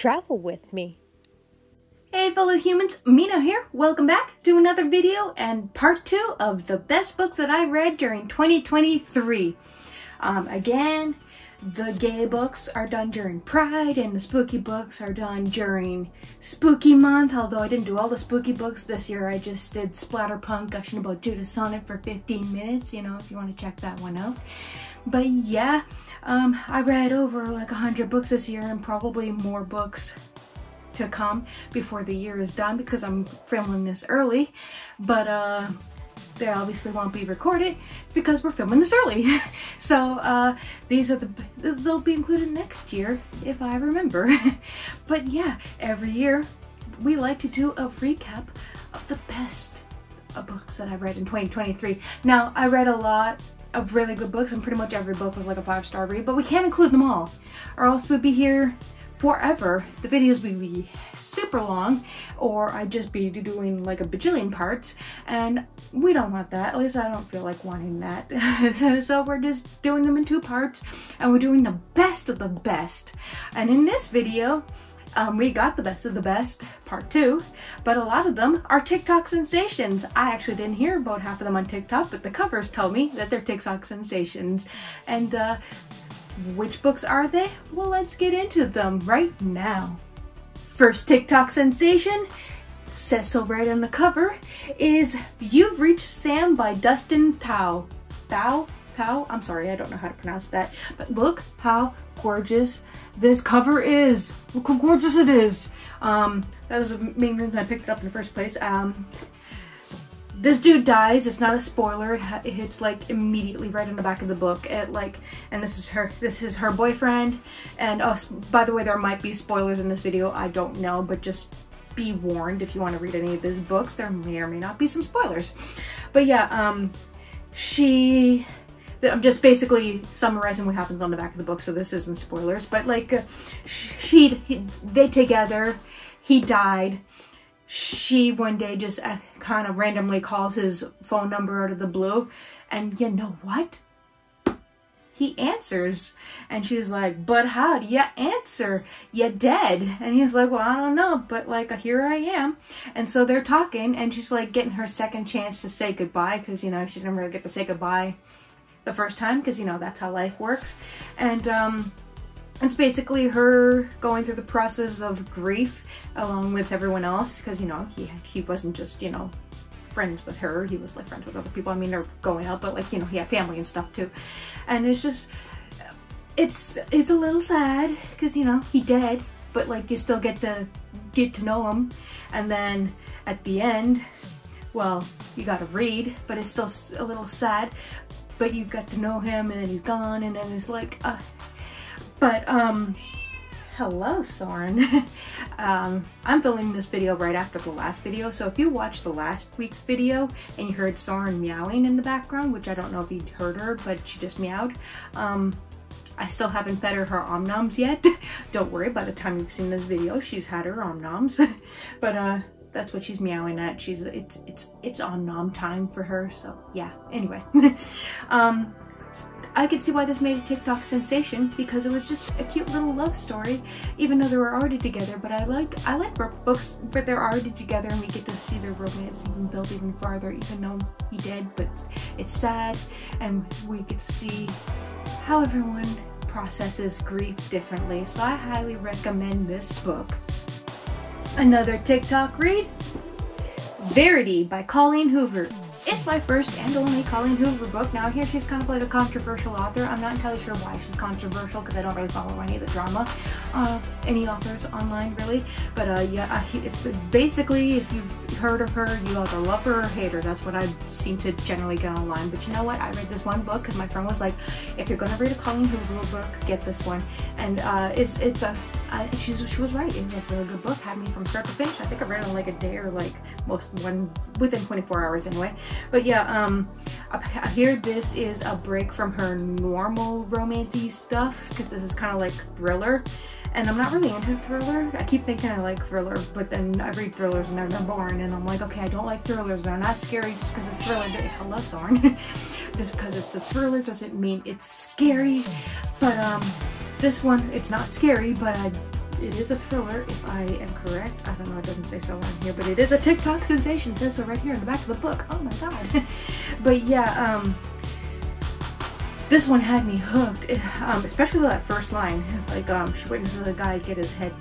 travel with me. Hey fellow humans, Mina here. Welcome back to another video and part 2 of the best books that I read during 2023. Again, the gay books are done during Pride and the spooky books are done during Spooky Month, although I didn't do all the spooky books this year. I just did Splatterpunk gushing about Judas Sonnet for 15 minutes, you know, if you want to check that one out. But yeah, I read over like 100 books this year and probably more books to come before the year is done because I'm filming this early, but they obviously won't be recorded because we're filming this early. So these are they'll be included next year if I remember. But yeah, every year we like to do a recap of the best books that I read in 2023. Now, I read a lot of really good books and pretty much every book was like a 5-star read, but we can't include them all or else we'd be here forever. The videos would be super long, or I'd just be doing like a bajillion parts, and we don't want that. At least I don't feel like wanting that. So we're just doing them in 2 parts, and we're doing the best of the best. And in this video, we got the best of the best, part 2, but a lot of them are TikTok sensations. I actually didn't hear about half of them on TikTok, but the covers tell me that they're TikTok sensations. And which books are they? Well, let's get into them right now. First TikTok sensation, says so right on the cover, is You've Reached Sam by Dustin Thao. Thao? I'm sorry, I don't know how to pronounce that. But look how gorgeous this cover is. Look how gorgeous it is. That was the main reason I picked it up in the first place. This dude dies. It's not a spoiler. It hits like immediately right in the back of the book. And this is her boyfriend. And by the way, there might be spoilers in this video. I don't know, but just be warned if you want to read any of his books. There may or may not be some spoilers. But yeah, I'm just basically summarizing what happens on the back of the book, so this isn't spoilers. But like, they together. He died. She one day just kind of randomly calls his phone number out of the blue, and you know what? He answers, and she's like, but how do you answer? You dead. And he's like, well, I don't know, but like, here I am. And so they're talking, and she's like getting her second chance to say goodbye, because you know, she didn't really get to say goodbye the first time, because you know, that's how life works. And it's basically her going through the process of grief along with everyone else, because you know, he wasn't just, you know, friends with her, he was like friends with other people. I mean, they're going out, but like, you know, he had family and stuff too. And it's just, it's a little sad because, you know, he dead, but like you still get to know him. And then at the end, well, you gotta read, but it's still a little sad, but you got to know him and then he's gone, and then it's like hello Soren. I'm filming this video right after the last video, so if you watched the last week's video and you heard Soren meowing in the background, which I don't know if you heard her, but she just meowed, I still haven't fed her omnoms yet. Don't worry, by the time you've seen this video, she's had her omnoms. But that's what she's meowing at. It's omnom time for her, so yeah. Anyway. I could see why this made a TikTok sensation, because it was just a cute little love story, even though they were already together. But I like books but they're already together and we get to see their romance even build even farther, even though he did, but it's sad, and we get to see how everyone processes grief differently. So I highly recommend this book. Another TikTok read, Verity by Colleen Hoover. It's my first and only Colleen Hoover book. Now here she's kind of like a controversial author. I'm not entirely sure why she's controversial because I don't really follow any of the drama, any authors online really. But yeah, it's basically, if you've heard of her, you either love her or hate her. That's what I seem to generally get online. But you know what? I read this one book because my friend was like, if you're gonna read a Colleen Hoover book, get this one. And she was right. It was a really good book. Had me from start to finish. I think I read it in like a day, or like within 24 hours anyway. But yeah, I hear this is a break from her normal romantic stuff, because this is kind of like thriller, and I'm not really into thriller. I keep thinking I like thriller, but then I read thrillers and they're boring, and I'm like, okay, I don't like thrillers. They're not scary just because it's thriller. Hello, Soren. Just because it's a thriller doesn't mean it's scary. But this one, it's not scary, but it is a thriller, if I am correct. I don't know, it doesn't say so on here, but it is a TikTok sensation. It says so right here in the back of the book. Oh my god. But yeah, this one had me hooked, especially that first line. Like, she witnesses a guy get his head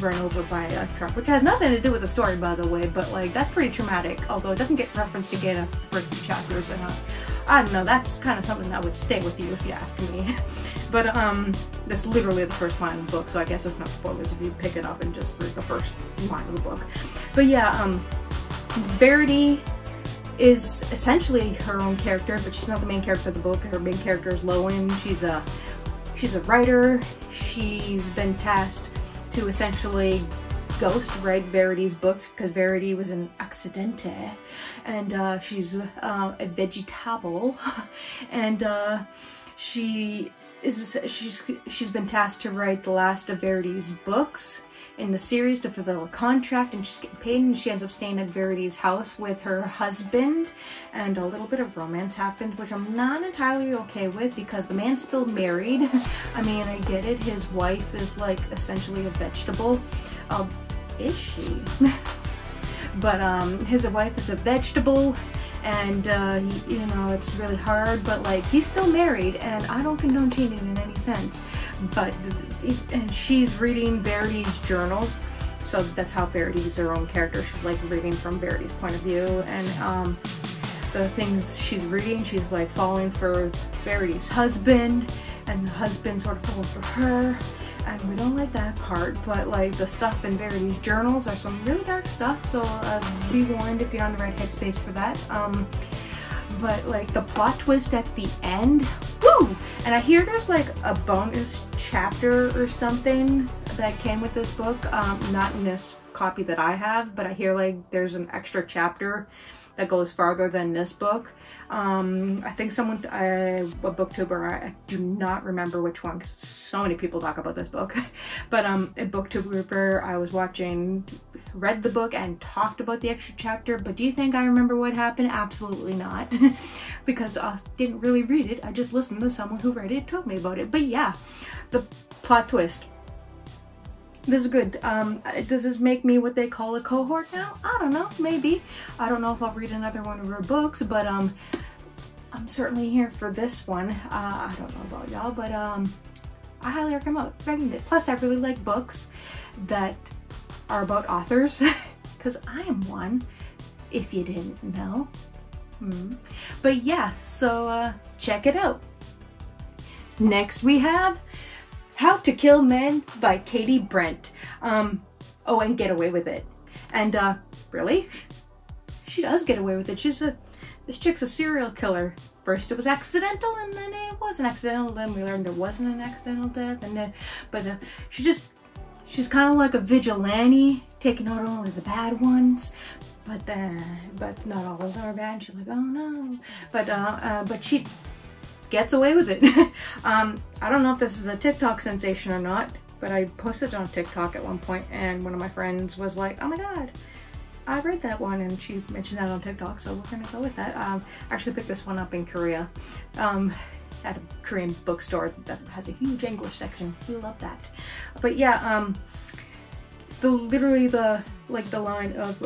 run over by a truck, which has nothing to do with the story, by the way, but like, that's pretty traumatic, although it doesn't get referenced again in the first few chapters, and I don't know, that's kind of something that would stay with you if you ask me. But that's literally the first line of the book, so I guess it's not spoilers if you pick it up and just read the first line of the book. But yeah, Verity is essentially her own character, but she's not the main character of the book. Her main character is Lowen. She's a writer. She's been tasked to essentially ghost write Verity's books because Verity was an accidente, and she's a vegetable, and she's been tasked to write the last of Verity's books in the series to fulfill a contract, and she's getting paid, and she ends up staying at Verity's house with her husband, and a little bit of romance happened, which I'm not entirely okay with because the man's still married. I mean, I get it, his wife is like essentially a vegetable. Is she? But his wife is a vegetable, and you know, it's really hard, but like, he's still married, and I don't condone cheating in any sense. But and she's reading Verity's journals, so that's how Verity's her own character. She's like reading from Verity's point of view, and the things she's reading, she's like falling for Verity's husband, and the husband sort of falling for her, and we don't like that part. But like, the stuff in Verity's journals are some really dark stuff, so be warned if you're on the right headspace for that. But like, the plot twist at the end, woo! And I hear there's like a bonus chapter or something that came with this book, not in this copy that I have, but I hear like there's an extra chapter that goes farther than this book. I think someone, a booktuber, I do not remember which one because so many people talk about this book, but a booktuber I was watching read the book and talked about the extra chapter. But do you think I remember what happened? Absolutely not. Because I didn't really read it, I just listened to someone who read it, told me about it. But yeah, the plot twist. This is good. Does this make me what they call a cohort now? I don't know, maybe. I don't know if I'll read another one of her books, but I'm certainly here for this one. I don't know about y'all, but I highly recommend it. Plus, I really like books that are about authors, because I am one, if you didn't know. But yeah, so check it out. Next we have How to Kill Men by Katy Brent. Oh, and get away with it. And really, she does get away with it. This chick's a serial killer. First it was accidental, and then it wasn't accidental. Then we learned there wasn't an accidental death, and then, but she's kind of like a vigilante, taking out only the bad ones. But not all of them are bad. She's like, oh no. But she gets away with it. I don't know if this is a TikTok sensation or not, but I posted on TikTok at one point, and one of my friends was like, oh my god, I read that one, and she mentioned that on TikTok, so we're gonna go with that. I actually picked this one up in Korea, at a Korean bookstore that has a huge English section. We love that. But yeah, literally the line of,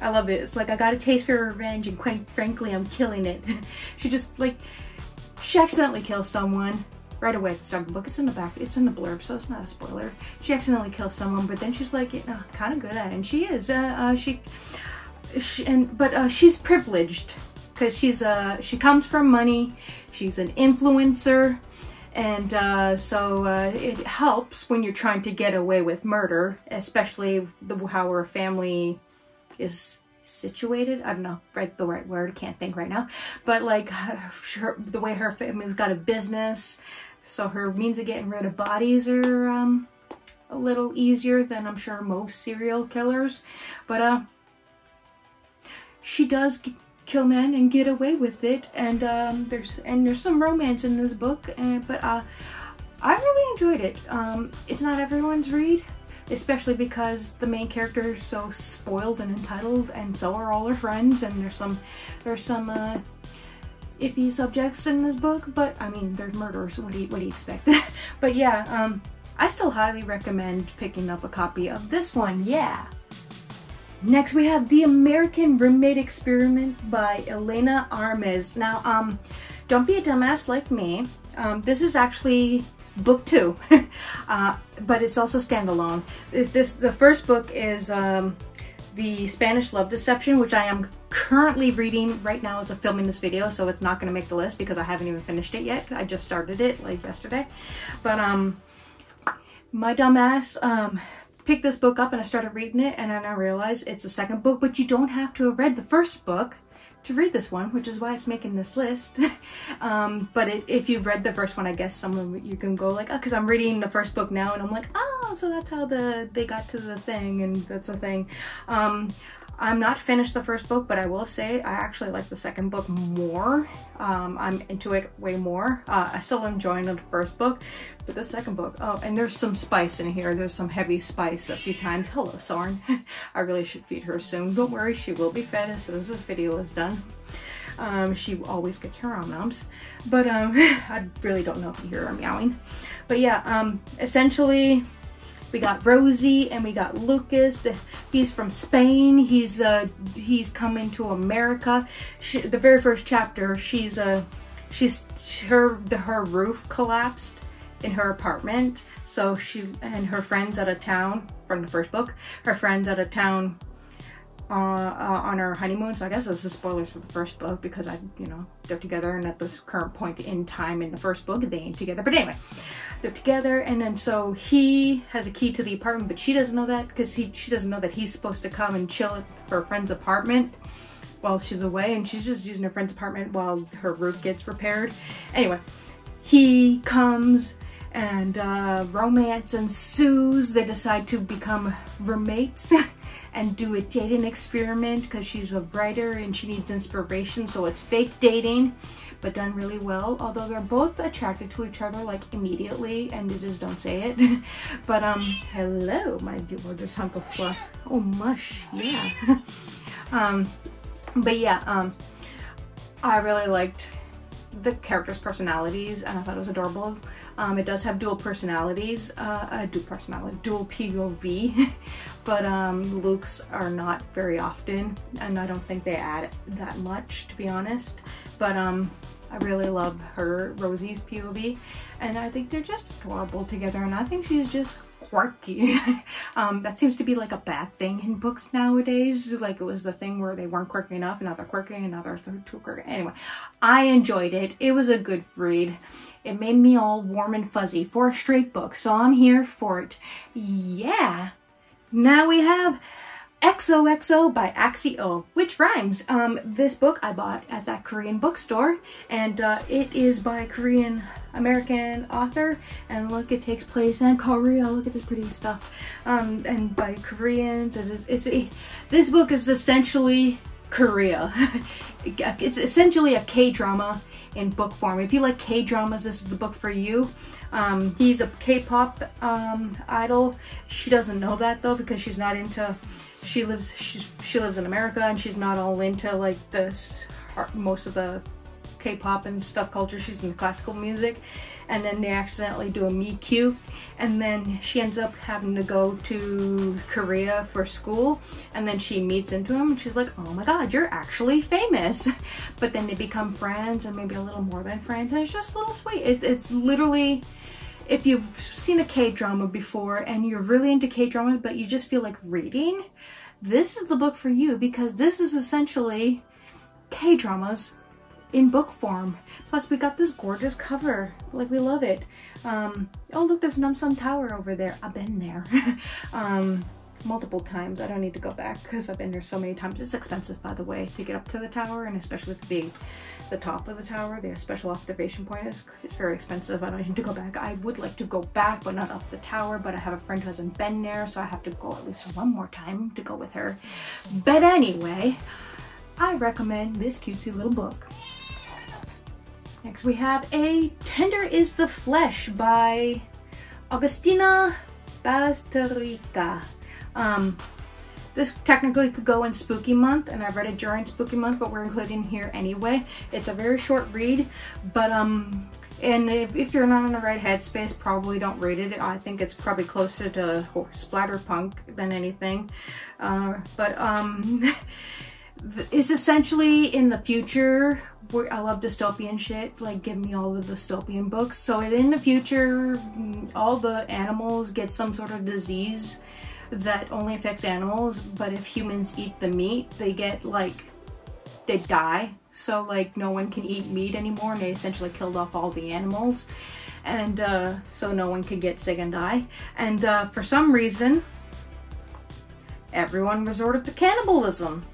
I love it. It's like, I got a taste for revenge, and quite frankly, I'm killing it. She accidentally kills someone right away at the start of the book. It's in the back, it's in the blurb, so it's not a spoiler. She accidentally kills someone, but then she's like, you know, kind of good at it, and she is. But she's privileged because she comes from money. She's an influencer, and so it helps when you're trying to get away with murder, especially how her family is situated. I don't know, the right word, I can't think right now, but like the way her family's got a business, so her means of getting rid of bodies are a little easier than I'm sure most serial killers. But she does kill men and get away with it, and there's some romance in this book, but I really enjoyed it. It's not everyone's read, especially because the main character is so spoiled and entitled, and so are all her friends, and there's some iffy subjects in this book, but I mean, there's murderers, what do you expect? But yeah, I still highly recommend picking up a copy of this one, yeah. Next we have The American Roommate Experiment by Elena Armas. Now, don't be a dumbass like me. This is actually book 2, but it's also standalone. The first book is The Spanish Love Deception, which I am currently reading right now as I'm filming this video, so it's not going to make the list because I haven't even finished it yet. I just started it like yesterday. But my dumbass picked this book up and I started reading it, and then I realized it's the second book, but you don't have to have read the first book to read this one, which is why it's making this list. But if you've read the first one, I guess you can go like, oh, because I'm reading the first book now, and I'm like, oh, so that's how they got to the thing, and that's the thing. I'm not finished the first book, but I will say I actually like the second book more. I'm into it way more. I still enjoying the first book, but the second book, oh, and there's some spice in here. There's some heavy spice a few times. Hello, Soren. I really should feed her soon. Don't worry, she will be fed as soon as this video is done. She always gets her om-noms, but I really don't know if you hear her meowing. But yeah, essentially, we got Rosie and we got Lucas. He's from Spain. He's coming to America. The very first chapter, her roof collapsed in her apartment. So she and her friends out of town from the first book. Her friends out of town on her honeymoon. So I guess this is spoilers for the first book because they're together, and at this current point in time in the first book they ain't together. But anyway, they're together, and then so he has a key to the apartment, but she doesn't know that because she doesn't know that he's supposed to come and chill at her friend's apartment while she's away, and she's just using her friend's apartment while her roof gets repaired. Anyway, he comes and romance ensues. They decide to become roommates and do a dating experiment because she's a writer and she needs inspiration, so it's fake dating but done really well, although they're both attracted to each other like immediately, and they just don't say it. But hello my gorgeous hunk of fluff. Oh mush, yeah. But yeah, I really liked the characters' personalities, and I thought it was adorable. It does have dual personalities, dual POV, but Luke's are not very often, and I don't think they add that much, to be honest. But I really love Rosie's POV, and I think they're just adorable together, and I think she's just quirky. That seems to be like a bad thing in books nowadays. Like it was the thing where they weren't quirky enough, and now they're quirky, and now they're too quirky. Anyway, I enjoyed it. It was a good read. It made me all warm and fuzzy for a straight book, so I'm here for it. Yeah. Now we have XOXO by XOXO, which rhymes. This book I bought at that Korean bookstore, and it is by a Korean American author, and look, it takes place in Korea. Look at this pretty stuff, and by Koreans. This book is essentially Korea. It's essentially a K-drama in book form. If you like K-dramas, this is the book for you. He's a K-pop idol. She doesn't know that though, because she's not into, she lives in America, and she's not all into like this most of the K-pop and stuff culture. She's into classical music, and then they accidentally do a meet cute, and then she ends up having to go to Korea for school, and then she meets into him, and she's like, oh my god, you're actually famous. But then they become friends, or maybe a little more than friends, and it's just a little sweet. It's literally, if you've seen a K-drama before and you're really into K-dramas but you just feel like reading, this is the book for you, because this is essentially K-dramas in book form. Plus we got this gorgeous cover, like we love it. Oh look, there's Namsan Tower over there. I've been there multiple times. I don't need to go back because I've been there so many times. It's expensive, by the way, to get up to the tower, and especially to be the top of the tower. The special observation point is very expensive. I don't need to go back. I would like to go back, but not up the tower, but I have a friend who hasn't been there, so I have to go at least one more time to go with her. But anyway, I recommend this cutesy little book. Next we have A Tender is the Flesh by Agustina Bazterrica. This technically could go in Spooky Month, and I read it during Spooky Month, but we're including here anyway. It's a very short read, but And if you're not in the right headspace, probably don't read it. I think it's probably closer to splatterpunk than anything. It's essentially in the future. I love dystopian shit, like give me all the dystopian books. So in the future, all the animals get some sort of disease that only affects animals, but if humans eat the meat, they get like, they die. So like no one can eat meat anymore, and they essentially killed off all the animals. And so no one can get sick and die. And for some reason, everyone resorted to cannibalism.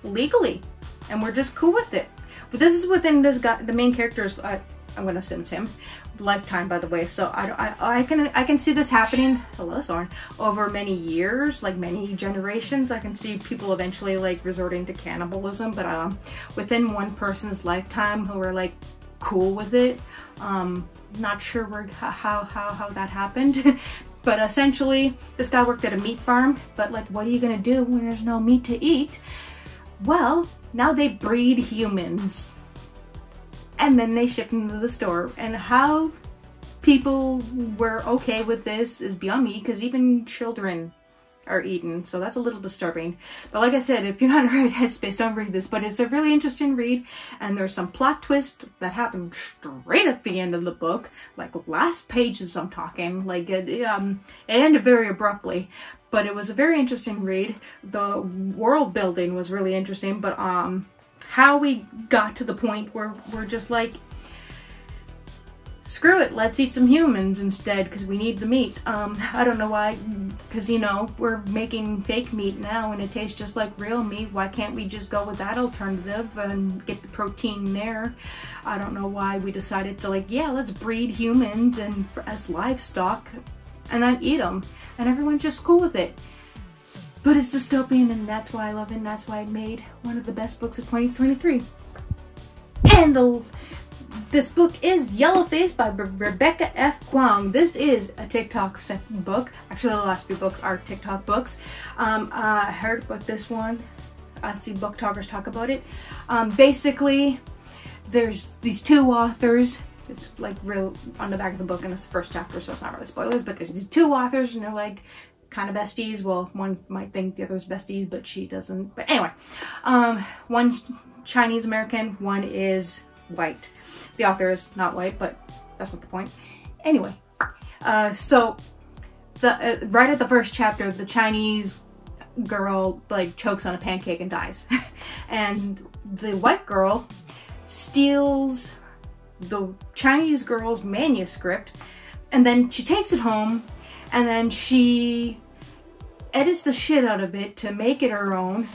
Legally. And we're just cool with it. But this is within this guy, the main character's, I'm gonna assume it's him, lifetime, by the way. So I can see this happening, hello Soren, over many years, like many generations. I can see people eventually like resorting to cannibalism, but within one person's lifetime who are like cool with it. Not sure how that happened. But essentially, this guy worked at a meat farm, but like, what are you gonna do when there's no meat to eat? Well, now they breed humans. And then they ship them to the store. And how people were okay with this is beyond me, because even children are eaten. So that's a little disturbing. But like I said, if you're not in the right headspace, don't read this. But it's a really interesting read. And there's some plot twist that happened straight at the end of the book. Like last pages I'm talking. Like it ended very abruptly. But it was a very interesting read. The world building was really interesting, but how we got to the point where we're just like, screw it, let's eat some humans instead because we need the meat. I don't know why, because you know, we're making fake meat now and it tastes just like real meat. Why can't we just go with that alternative and get the protein there? I don't know why we decided to like, yeah, let's breed humans and as livestock and then eat them. And everyone's just cool with it. But it's dystopian, and that's why I love it, and that's why it made one of the best books of 2023. And this book is Yellowface by Rebecca F. Kuang. This is a TikTok book. Actually, the last few books are TikTok books. I heard about this one. I see book talkers talk about it. Basically, there's these two authors. It's like real on the back of the book, and it's the first chapter, so it's not really spoilers, but there's these two authors and they're like kind of besties. Well, one might think the other's besties, but she doesn't. But anyway, one's Chinese American, one is white. The author is not white, but that's not the point. Anyway, so the right at the first chapter, the Chinese girl like chokes on a pancake and dies. And the white girl steals the Chinese girl's manuscript, and then she takes it home, and then she edits the shit out of it to make it her own,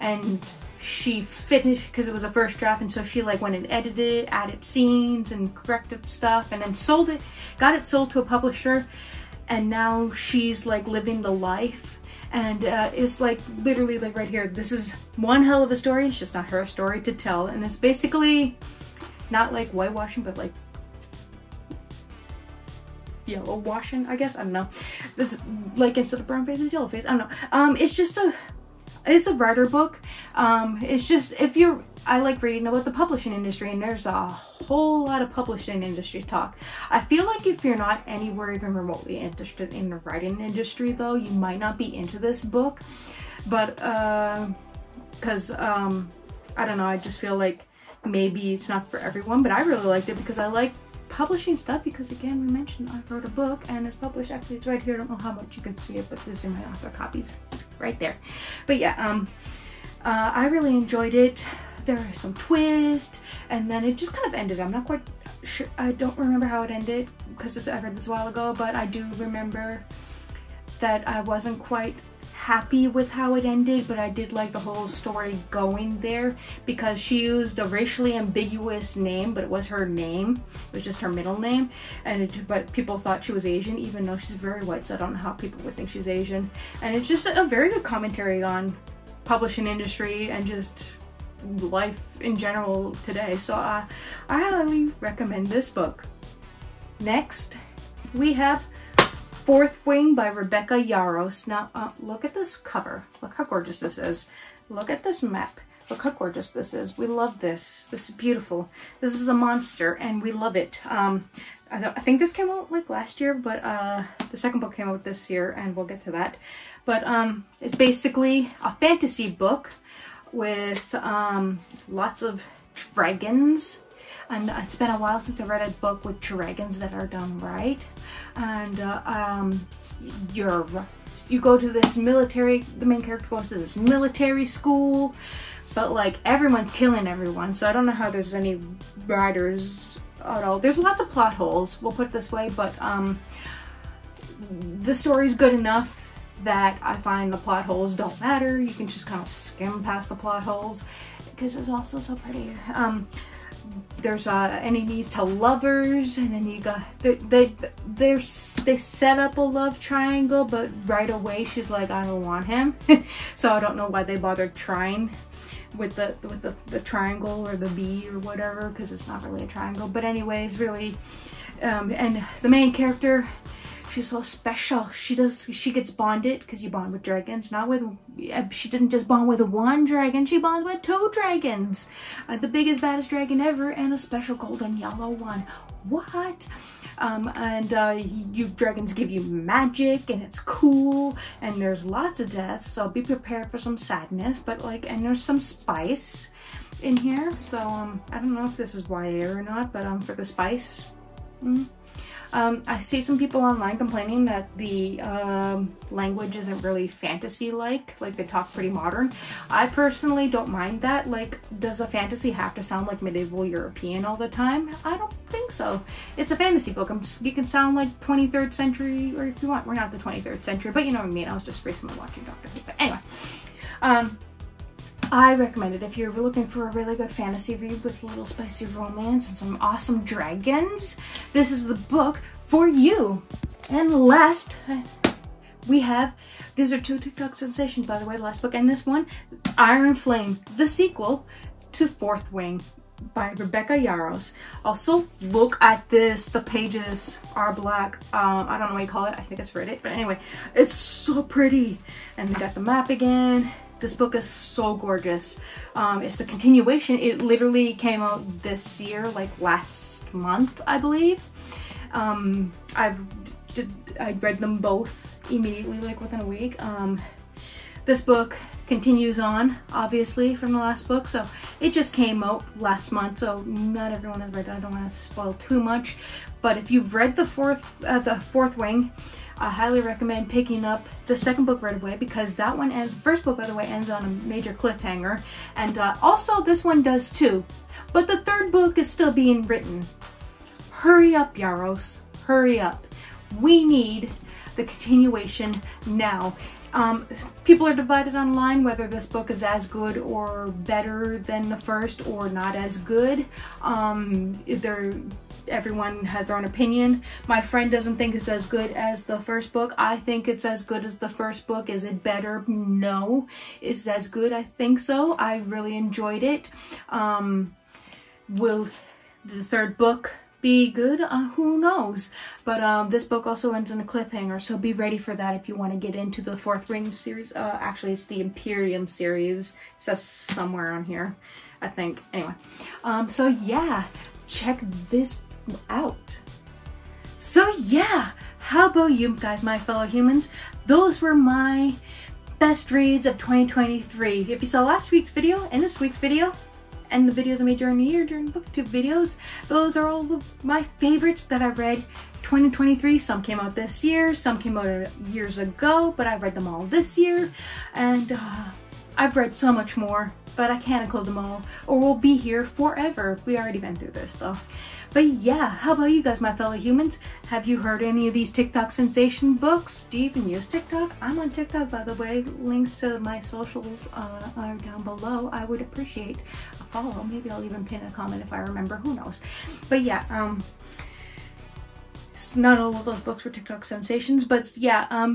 and she finished, because it was a first draft, and so she like went and edited it, added scenes and corrected stuff, and then sold it, got it sold to a publisher, and now she's like living the life. And it's like literally like right here, this is one hell of a story. It's just not her story to tell, and it's basically not like whitewashing, but like yellow washing, I guess. I don't know. This, like, instead of brown face is yellow face. I don't know. It's just it's a writer book. It's just, I like reading about the publishing industry, and there's a whole lot of publishing industry talk. I feel like if you're not anywhere even remotely interested in the writing industry though, you might not be into this book. But, cause, I don't know, I just feel like maybe it's not for everyone, but I really liked it because I like publishing stuff, because again, we mentioned I wrote a book and it's published. Actually, it's right here. I don't know how much you can see it, but this is in my author copies right there. But yeah, I really enjoyed it. There was some twist, and then it just kind of ended. I'm not quite sure. I don't remember how it ended because I read this a while ago, but I do remember that I wasn't quite happy with how it ended, but I did like the whole story going there, because she used a racially ambiguous name, but it was her name. It was just her middle name, and but people thought she was Asian, even though she's very white, so I don't know how people would think she's Asian. And it's just a very good commentary on publishing industry and just life in general today. So I highly recommend this book. Next, we have Fourth Wing by Rebecca Yarros. Now, look at this cover. Look how gorgeous this is. Look at this map. Look how gorgeous this is. We love this. This is beautiful. This is a monster and we love it. I think this came out like last year, but the second book came out this year and we'll get to that. But it's basically a fantasy book with lots of dragons. And it's been a while since I read a book with dragons that are done right. And you go to this military, the main character goes to this military school, but like everyone's killing everyone. So I don't know how there's any writers at all. There's lots of plot holes, we'll put it this way, but the story's good enough that I find the plot holes don't matter. You can just kind of skim past the plot holes because it's also so pretty. There's enemies to lovers, and then you got they set up a love triangle, but right away she's like, I don't want him. So I don't know why they bothered trying with the triangle or the B or whatever, because it's not really a triangle. But anyways, really, and the main character, she's so special. She gets bonded, because you bond with dragons, not with, she didn't just bond with one dragon, she bonds with 2 dragons. The biggest, baddest dragon ever, and a special golden yellow one. What? You dragons give you magic, and it's cool, and there's lots of deaths, so be prepared for some sadness, but like, and there's some spice in here, so I don't know if this is YA or not, but for the spice, I see some people online complaining that the language isn't really fantasy-like they talk pretty modern. I personally don't mind that. Like, does a fantasy have to sound like medieval European all the time? I don't think so. It's a fantasy book. You can sound like 23rd century, or if you want, we're not the 23rd century, but you know what I mean. I was just recently watching Doctor Who. But anyway, I recommend it if you're looking for a really good fantasy read with a little spicy romance and some awesome dragons. This is the book for you. And last, we have, these are 2 TikTok sensations, by the way, the last book and this one, Iron Flame, the sequel to Fourth Wing by Rebecca Yarros. Also, look at this. The pages are black. I don't know what you call it. I think it's Reddit, but anyway, it's so pretty. And we got the map again. This book is so gorgeous. It's the continuation. It literally came out this year, like last month, I believe. I read them both immediately, like within a week. This book continues on, obviously, from the last book, so it just came out last month, so not everyone has read it. I don't want to spoil too much, but if you've read the Fourth Wing, I highly recommend picking up the second book right away, because that one ends, the first book, by the way, ends on a major cliffhanger, and also this one does too, but the third book is still being written. Hurry up, Yarros, hurry up. We need the continuation now. People are divided online whether this book is as good or better than the first, or not as good. Everyone has their own opinion. My friend doesn't think it's as good as the first book. I think it's as good as the first book. Is it better? No. Is it as good? I think so. I really enjoyed it. Will the third book be good? Who knows? But this book also ends in a cliffhanger, so be ready for that if you want to get into the Fourth Ring series. Actually, it's the Imperium series. It says somewhere on here, I think. Anyway, so yeah, check this out. So yeah, how about you guys, my fellow humans? Those were my best reads of 2023. If you saw last week's video and this week's video, and the videos I made during the year, during Booktube videos, those are all of my favorites that I read 2023. Some came out this year, some came out years ago, but I read them all this year. And I've read so much more, but I can't include them all, or we'll be here forever. We already been through this though. But yeah, how about you guys, my fellow humans? Have you heard any of these TikTok sensation books? Do you even use TikTok? I'm on TikTok, by the way. Links to my socials are down below. I would appreciate a follow. Maybe I'll even pin a comment if I remember. Who knows? But yeah, not all of those books were TikTok sensations, but yeah,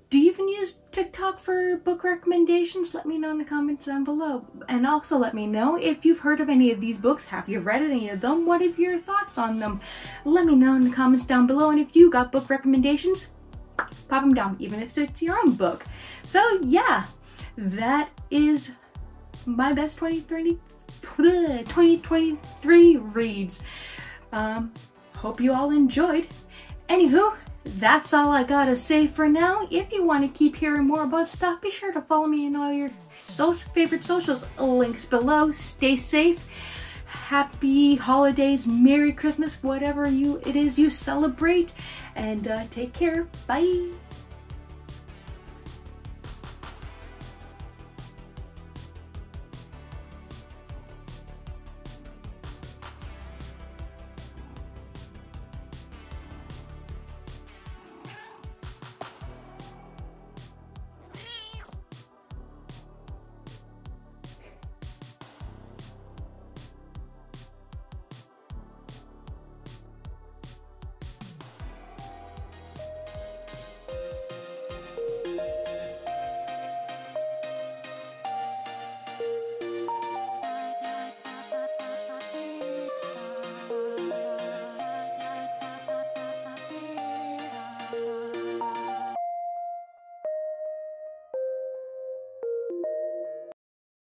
do you even use TikTok for book recommendations? Let me know in the comments down below. And also let me know if you've heard of any of these books. Have you read any of them? What are your thoughts on them? Let me know in the comments down below. And if you got book recommendations, pop them down, even if it's your own book. So yeah, that is my best 2023 reads. Hope you all enjoyed. Anywho, that's all I gotta say for now. If you want to keep hearing more about stuff, be sure to follow me in all your favorite socials. Links below. Stay safe. Happy holidays, Merry Christmas, whatever it is you celebrate, and take care. Bye.